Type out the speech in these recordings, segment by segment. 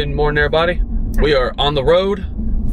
Good morning, everybody. We are on the road.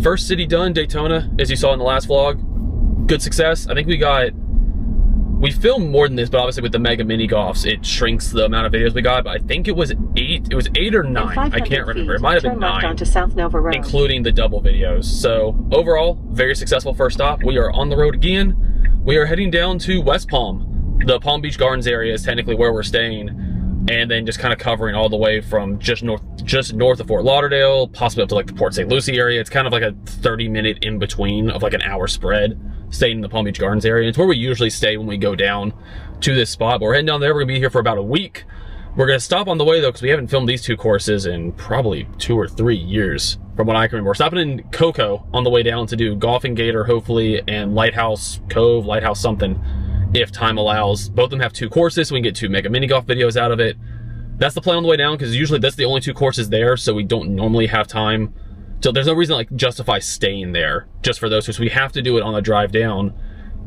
First city done, Daytona, as you saw in the last vlog. Good success. I think we filmed more than this, but obviously with the mega mini golfs, it shrinks the amount of videos we got. But I think it was 8. It was 8 or 9. I can't remember. It might have been 9, onto South Nova Road, including the double videos. So overall, very successful first stop. We are on the road again. We are heading down to West Palm. The Palm Beach Gardens area is technically where we're staying, and then just kind of covering all the way from just north of Fort Lauderdale, possibly up to like the Port St. Lucie area. It's kind of like a 30-minute in between of like an hour spread, staying in the Palm Beach Gardens area. It's where we usually stay when we go down to this spot, but we're heading down there. We're gonna be here for about a week. We're gonna stop on the way though, because we haven't filmed these two courses in probably 2 or 3 years from what I can remember. We're stopping in Cocoa on the way down to do Golfing Gator, hopefully, and Lighthouse Cove, Lighthouse something, if time allows. Both of them have 2 courses, so we can get 2 mega mini golf videos out of it. That's the plan on the way down, because usually that's the only 2 courses there, so we don't normally have time. So there's no reason to like justify staying there just for those 2. So we have to do it on the drive down.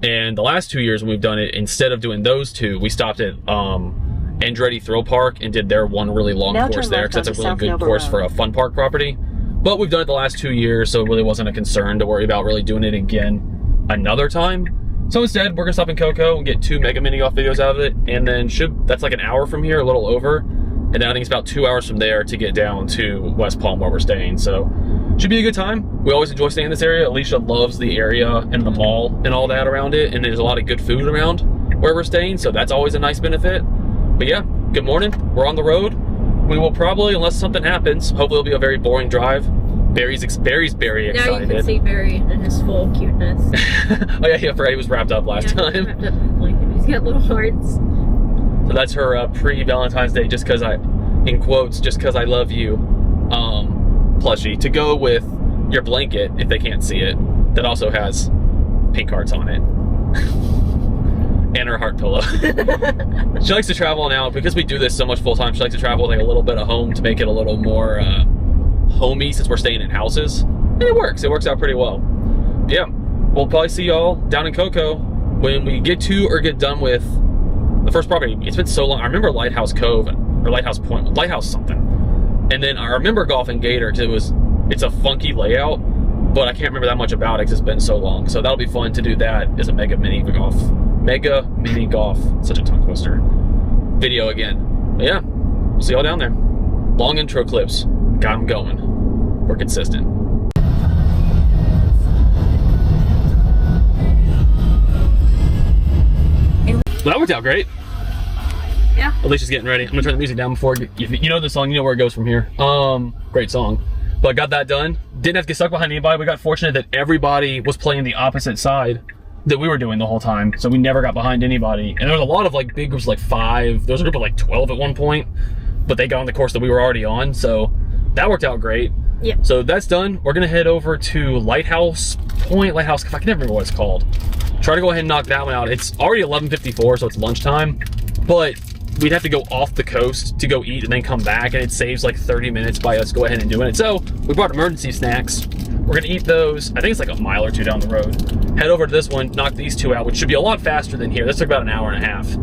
And the last 2 years when we've done it, instead of doing those 2, we stopped at Andretti Thrill Park and did their one really long course there, because that's a really good course for a fun park property. But we've done it the last 2 years, so it really wasn't a concern to worry about really doing it again another time. So instead, we're gonna stop in Cocoa and get 2 mega mini golf videos out of it, and then that's like an hour from here, a little over, and then I think it's about 2 hours from there to get down to West Palm where we're staying. So should be a good time. We always enjoy staying in this area. Alicia loves the area and the mall and all that around it, and there's a lot of good food around where we're staying, so that's always a nice benefit. But yeah, good morning. We're on the road. We will probably, unless something happens, hopefully it'll be a very boring drive. Barry's very excited. Now you can see Barry in his full cuteness. Oh yeah, he was wrapped up last time. He's wrapped up in a blanket. He's got little hearts. So that's her pre-Valentine's Day, just because in quotes, just because I love you, plushie, to go with your blanket, if they can't see it, that also has pink hearts on it. And her heart pillow. She likes to travel now, because we do this so much full time, she likes to travel like a little bit of home to make it a little more homey, since we're staying in houses. And it works out pretty well. Yeah, we'll probably see y'all down in Cocoa when we get to or get done with the first property. It's been so long. I remember Lighthouse Cove or Lighthouse Point, Lighthouse something. And then I remember Golfing Gator, because it's a funky layout, but I can't remember that much about it because it's been so long. So that'll be fun to do that as a mega mini golf, such a tongue twister, video again. But yeah, we'll see y'all down there. Long intro clips, got them going. We're consistent. Well, that worked out great. Yeah. Alicia's getting ready. I'm gonna turn the music down before, you know the song, you know where it goes from here. Great song. But got that done. Didn't have to get stuck behind anybody. We got fortunate that everybody was playing the opposite side that we were doing the whole time. So we never got behind anybody. And there was a lot of like big groups, like 5. There was a group of like 12 at one point, but they got on the course that we were already on. So that worked out great. Yeah. So that's done. We're gonna head over to Lighthouse Point, I can never remember what it's called. Try to go ahead and knock that one out. It's already 11:54, so it's lunchtime, but we'd have to go off the coast to go eat and then come back, and it saves like 30 minutes by us go ahead and doing it. So we brought emergency snacks. We're gonna eat those. I think it's like a mile or 2 down the road. Head over to this one, knock these 2 out, which should be a lot faster than here. This took about an hour and a half.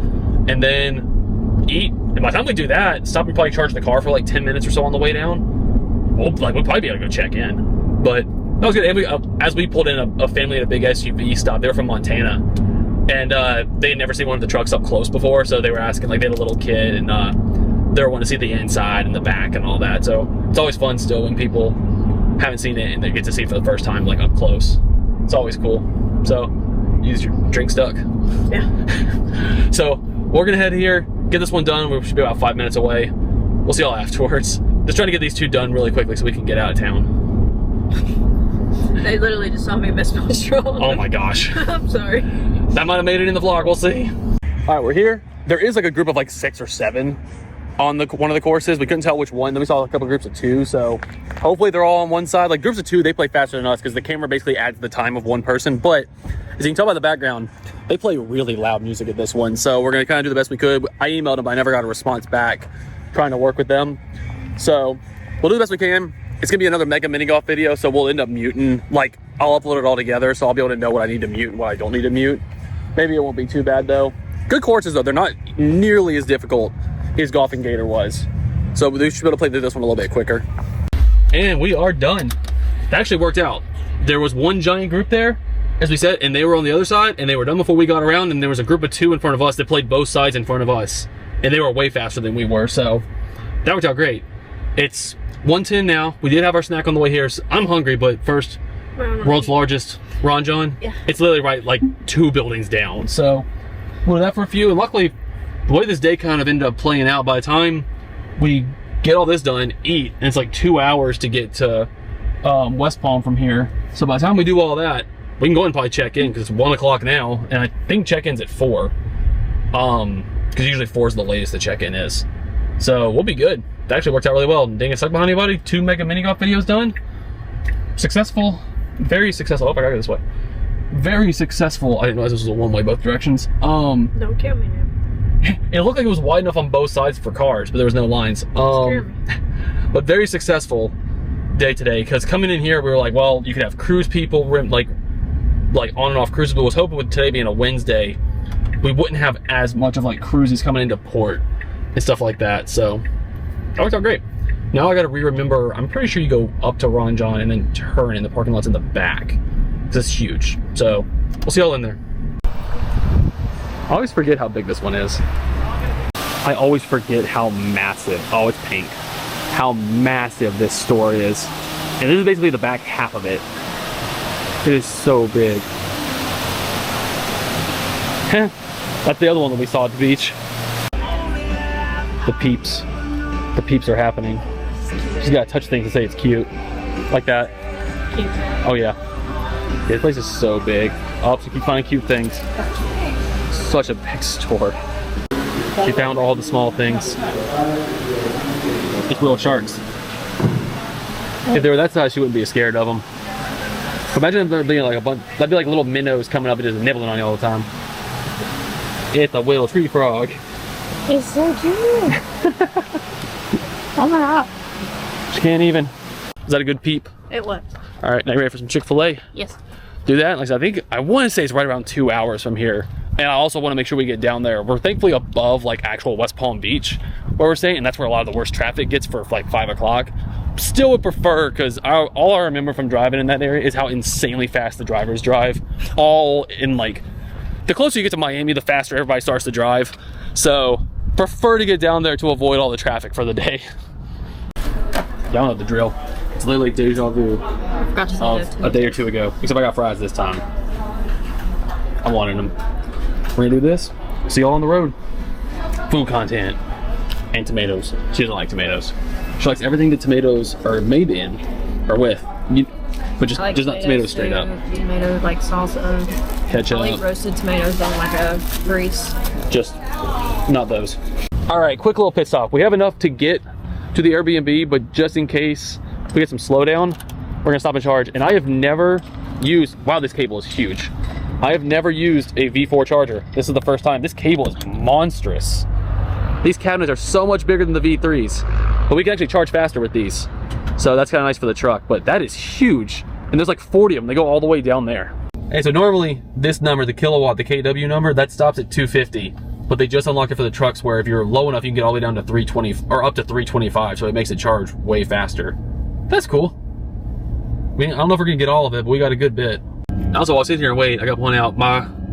And then eat. And by the time we do that, stop and probably charge the car for like 10 minutes or so on the way down. We'll probably be able to go check in. But that was good. And as we pulled in, a family at a big SUV stop. They were from Montana. And they had never seen one of the trucks up close before, so they were asking, like, they had a little kid, and they were wanting to see the inside and the back and all that. So it's always fun still when people haven't seen it and they get to see it for the first time, like, up close. It's always cool. So use your drink stuck. Yeah. So we're gonna head here, get this one done. We should be about 5 minutes away. We'll see y'all afterwards. Just trying to get these 2 done really quickly so we can get out of town. They literally just saw me miss my stroll. Oh my gosh. I'm sorry. That might have made it in the vlog, we'll see. All right, we're here. There is like a group of like 6 or 7 on one of the courses. We couldn't tell which one. Then we saw a couple groups of 2, so hopefully they're all on one side. Like groups of 2, they play faster than us because the camera basically adds the time of one person. But as you can tell by the background, they play really loud music at this one. So we're gonna kind of do the best we could. I emailed them, but I never got a response back, trying to work with them. So we'll do the best we can. It's gonna be another mega mini golf video, so we'll end up muting. Like, I'll upload it all together, so I'll be able to know what I need to mute and what I don't need to mute. Maybe it won't be too bad though. Good courses though, they're not nearly as difficult as Golfing Gator was. So we should be able to play through this one a little bit quicker. and we are done. That actually worked out. There was one giant group there, as we said, and they were on the other side, and they were done before we got around, and there was a group of 2 in front of us that played both sides in front of us, and they were way faster than we were, so that worked out great. It's 1:10 now. We did have our snack on the way here, so I'm hungry, but first, world's largest Ron John. Yeah. It's literally right, like 2 buildings down, so we'll do that for a few, and luckily, the way this day kind of ended up playing out, by the time we get all this done, eat, and it's like 2 hours to get to West Palm from here. So by the time we do all that, we can go and probably check in because it's 1 o'clock now, and I think check-in's at 4. Because usually 4 is the latest the check-in is. So we'll be good. That actually worked out really well. Dang it, stuck behind anybody. 2 Mega Mini Golf videos done. Successful. Very successful. Oh, I gotta go this way. Very successful. I didn't realize this was a one-way both directions. Don't kill me now. It looked like it was wide enough on both sides for cars, but there was no lines. Scare me. But very successful day today, because coming in here we were like, well, you could have cruise people, like on and off cruises, but was hoping with today being a Wednesday we wouldn't have as much of like cruises coming into port and stuff like that. So that worked out great. Now I gotta remember, I'm pretty sure you go up to Ron John and then turn, and the parking lot's in the back because it's huge. So we'll see y'all in there. I always forget how big this one is. I always forget how massive, oh, it's pink, how massive this store is. And this is basically the back half of it. It is so big. That's the other one that we saw at the beach. The peeps. The peeps are happening. Just gotta touch things to say it's cute. Like that. Cute. Oh yeah. Yeah, this place is so big. Oh, so keep finding cute things. Such a big store. She found all the small things. It's little sharks. If they were that size, she wouldn't be scared of them. Imagine if there being like a bunch, that'd be like little minnows coming up and just nibbling on you all the time. It's a little tree frog. It's so cute. Oh my god. She can't even. Is that a good peep? It was. All right, now you ready for some Chick-fil-A? Yes. Do that. Like I said, I want to say it's right around 2 hours from here. And I also want to make sure we get down there. We're thankfully above like actual West Palm Beach where we're staying, and that's where a lot of the worst traffic gets for like 5 o'clock. Still would prefer, because all I remember from driving in that area is how insanely fast the drivers drive. All in like, the closer you get to Miami, the faster everybody starts to drive. So prefer to get down there to avoid all the traffic for the day. Y'all know the drill. It's literally deja vu of a day or two ago, except I got fries this time. I wanted them. We're gonna do this. See y'all on the road. Food content and tomatoes. She doesn't like tomatoes. She likes everything that tomatoes are made in or with, but just not tomatoes straight up. Tomatoes like salsa, ketchup. I'll eat roasted tomatoes on like a grease. Just not those. All right, quick little pit stop. We have enough to get to the Airbnb, but just in case we get some slowdown, we're gonna stop and charge. And I have never used, wow, this cable is huge. I have never used a V4 charger. This is the first time. This cable is monstrous. These cabinets are so much bigger than the V3s, but we can actually charge faster with these. So that's kind of nice for the truck, but that is huge. And there's like 40 of them. They go all the way down there. Hey, so normally this number, the kilowatt, the KW number, that stops at 250, but they just unlocked it for the trucks where if you're low enough, you can get all the way down to 320 or up to 325. So it makes it charge way faster. That's cool. I mean, I don't know if we're gonna get all of it, but we got a good bit. Also, while I was sitting here and wait, I got one out.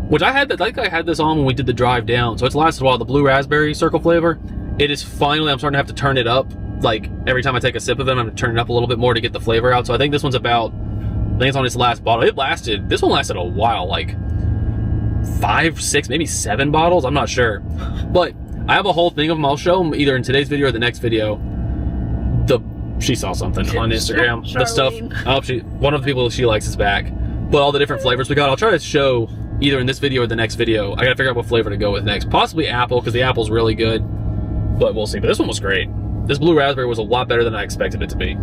Which I think I had this on when we did the drive down, so it's lasted a while. The blue raspberry circle flavor, it is finally, I'm starting to have to turn it up. Like every time I take a sip of it, I'm gonna turn it up a little bit more to get the flavor out. So I think this one's about, I think it's on its last bottle. This one lasted a while, like 5, 6, maybe 7 bottles. I'm not sure, but I have a whole thing of them. I'll show them either in today's video or the next video. She saw something on Instagram. The stuff, one of the people she likes is back. But all the different flavors we got, I'll try to show either in this video or the next video. I gotta figure out what flavor to go with next. Possibly apple, because the apple's really good, but we'll see. But this one was great. This blue raspberry was a lot better than I expected it to be.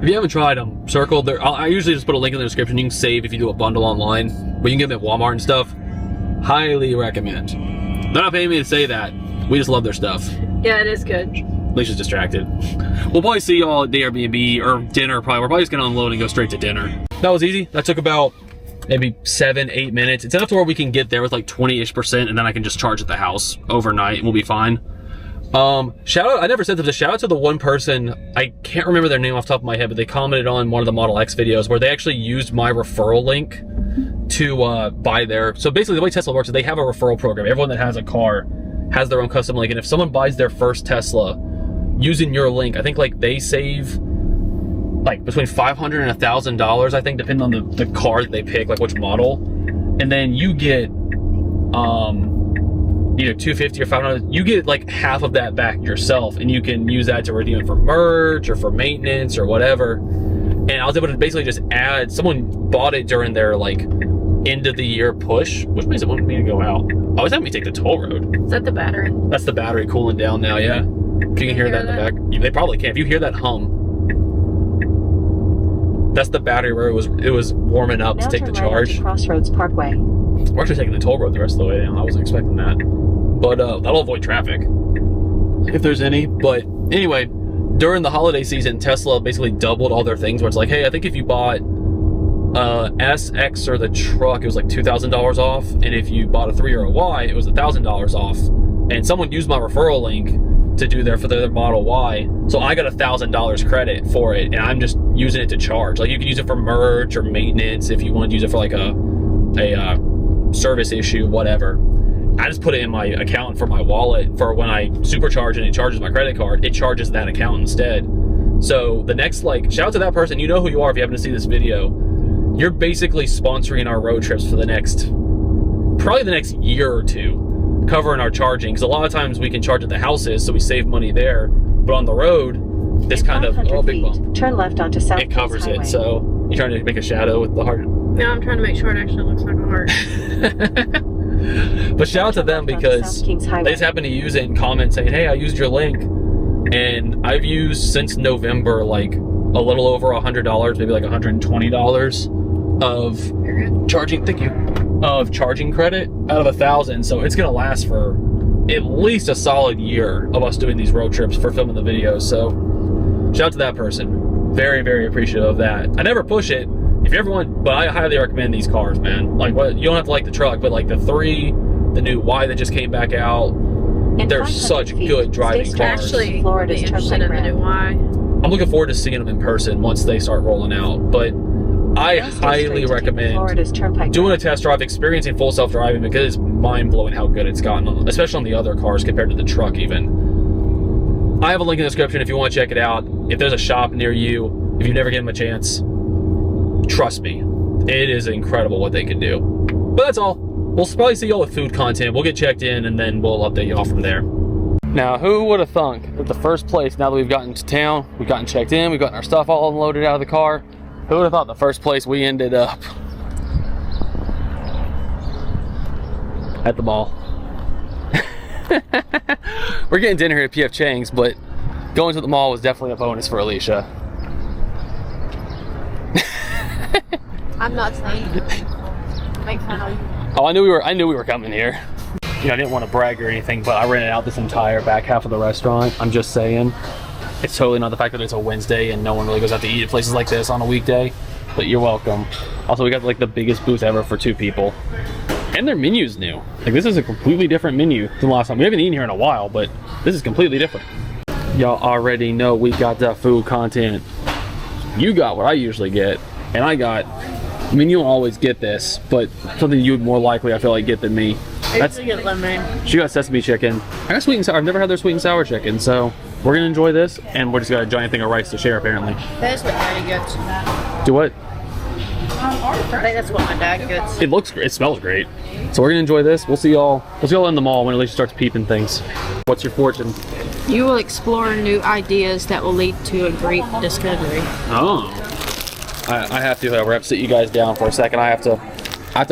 If you haven't tried them, Circle, I usually just put a link in the description. You can save if you do a bundle online, but you can get them at Walmart and stuff. Highly recommend. They're not paying me to say that. We just love their stuff. Yeah, it is good. Alicia's distracted. We'll probably see y'all at the Airbnb or dinner. Probably. We're probably just gonna unload and go straight to dinner. That was easy. That took about maybe 7, 8 minutes. It's enough to where we can get there with like 20-ish%, and then I can just charge at the house overnight and we'll be fine. Shout out, I never said this, but shout out to the one person, I can't remember their name off the top of my head, but they commented on one of the Model X videos where they actually used my referral link to buy their, so basically the way Tesla works is they have a referral program. Everyone that has a car has their own custom link, and if someone buys their first Tesla using your link, I think like they save like between $500 and $1,000, I think, depending on the car that they pick, like which model. And then you get either $250 or $500, you get like half of that back yourself, and you can use that to redeem it for merch or for maintenance or whatever. And I was able to basically just add, someone bought it during their like end of the year push. Which means it wanted me to go out. Oh, it's having me take the toll road. Is that the battery? That's the battery cooling down now, yeah. If you can hear that in the back. They probably can. If you hear that hum, that's the battery where it was warming up to take the charge. Crossroads Parkway. We're actually taking the toll road the rest of the way down. I wasn't expecting that. But that'll avoid traffic, if there's any. But anyway, during the holiday season, Tesla basically doubled all their things where it's like, hey, I think if you bought S, X, or the truck, it was like $2,000 off. And if you bought a 3 or a Y, it was $1,000 off. And someone used my referral link to do there for their Model Y. So I got $1,000 credit for it, and I'm just using it to charge. Like you can use it for merch or maintenance if you want to use it for like a service issue, whatever. I just put it in my account for my wallet for when I supercharge and it charges my credit card, it charges that account instead. So the next, like, shout out to that person. You know who you are if you happen to see this video. You're basically sponsoring our road trips for the next, probably the next year or two, covering our charging. Because a lot of times we can charge at the houses, so we save money there. But on the road, this kind of, oh, big bump. Turn left onto South. It covers it. So you're trying to make a shadow with the heart. No, I'm trying to make sure it actually looks like a heart. But shout out to them because they just happen to use it and comment saying, hey, I used your link. And I've used since November like a little over $100, maybe like $120 of charging, thank you, of charging credit out of 1,000. So it's gonna last for at least a solid year of us doing these road trips for filming the videos. So shout out to that person. Very, very appreciative of that. I never push it. If you ever want, but I highly recommend these cars, man. Like, what, you don't have to like the truck, but like the 3, the new Y that just came back out, they're such good driving cars. Actually, Florida's interested in the new Y. I'm looking forward to seeing them in person once they start rolling out. But I highly recommend doing a test drive, experiencing full self-driving, because it's mind-blowing how good it's gotten, especially on the other cars compared to the truck even. I have a link in the description if you want to check it out. If there's a shop near you, if you've never given them a chance, trust me, it is incredible what they can do. But that's all. We'll probably see y'all with food content. We'll get checked in and then we'll update y'all from there. Now, who would have thunk that the first place, now that we've gotten to town, we've gotten checked in, we've gotten our stuff all unloaded out of the car, who would have thought the first place we ended up at the mall? We're getting dinner here at PF Chang's, but going to the mall was definitely a bonus for Alicia. I'm not saying make fun of you. Oh, I knew we were coming here. You know, I didn't want to brag or anything, but I rented out this entire back half of the restaurant. I'm just saying. It's totally not the fact that it's a Wednesday and no one really goes out to eat at places like this on a weekday, but you're welcome. Also, we got like the biggest booth ever for 2 people. And their menu's new. Like, this is a completely different menu than last time. We haven't eaten here in a while, but this is completely different. Y'all already know we got that food content. You got what I usually get, and I got, I mean, you don't always get this, but something you would more likely, I feel like, get than me. That's, I usually get lemonade. She got sesame chicken. I got sweet and sour. I've never had their sweet and sour chicken, so we're gonna enjoy this, and we're just got a giant thing of rice to share, apparently. That's what Daddy gets. Do what? I think that's what my dad gets. It looks great. It smells great. So we're gonna enjoy this. We'll see y'all in the mall when Alicia starts peeping things. What's your fortune? You will explore new ideas that will lead to a great discovery. Oh. I have to sit you guys down for a second. I have to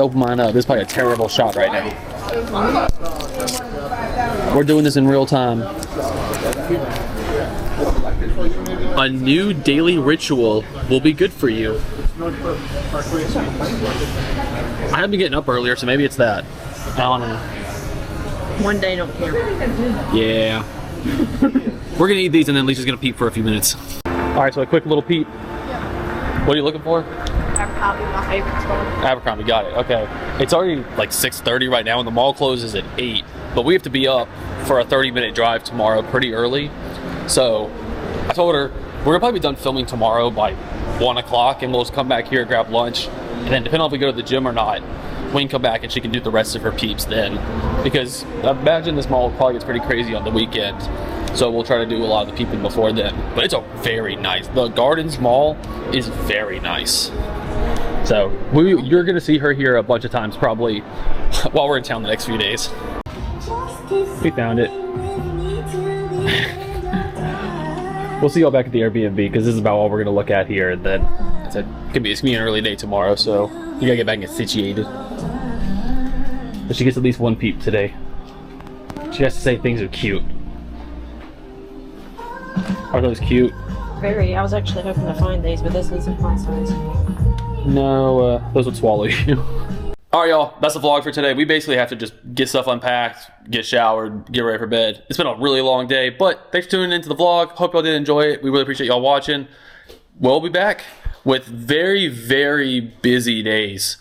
open mine up. This is probably a terrible shot right now. We're doing this in real time. A new daily ritual will be good for you. I have been getting up earlier, so maybe it's that. I don't know. One day don't care. Yeah. We're gonna eat these and then Alicia's gonna peep for a few minutes. Alright, so a quick little peep. What are you looking for? Abercrombie, my favorite store. Abercrombie, got it. Okay. It's already like 6:30 right now and the mall closes at 8. but we have to be up for a 30-minute drive tomorrow pretty early. So I told her we're gonna probably be done filming tomorrow by 1 o'clock, and we'll just come back here, grab lunch, and then depending on if we go to the gym or not, we can come back and she can do the rest of her peeps then. Because I imagine this mall probably gets pretty crazy on the weekend. So we'll try to do a lot of the peeping before then. But it's a very nice, the Gardens Mall is very nice. So you're gonna see her here a bunch of times probably while we're in town the next few days. We found it. We'll see y'all back at the Airbnb because this is about all we're gonna look at here. And then it's gonna be an early day tomorrow, so you gotta get back and get situated. But she gets at least one peep today. She has to say things are cute. Are those cute? Very. I was actually hoping to find these, but this isn't my size. No, those would swallow you. All right, y'all, that's the vlog for today. We basically have to just get stuff unpacked, get showered, get ready for bed. It's been a really long day, but thanks for tuning into the vlog. Hope y'all did enjoy it. We really appreciate y'all watching. We'll be back with very, very busy days.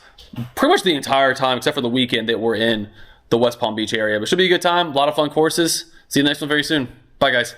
Pretty much the entire time, except for the weekend that we're in the West Palm Beach area. But it should be a good time, a lot of fun courses. See you next one very soon. Bye, guys.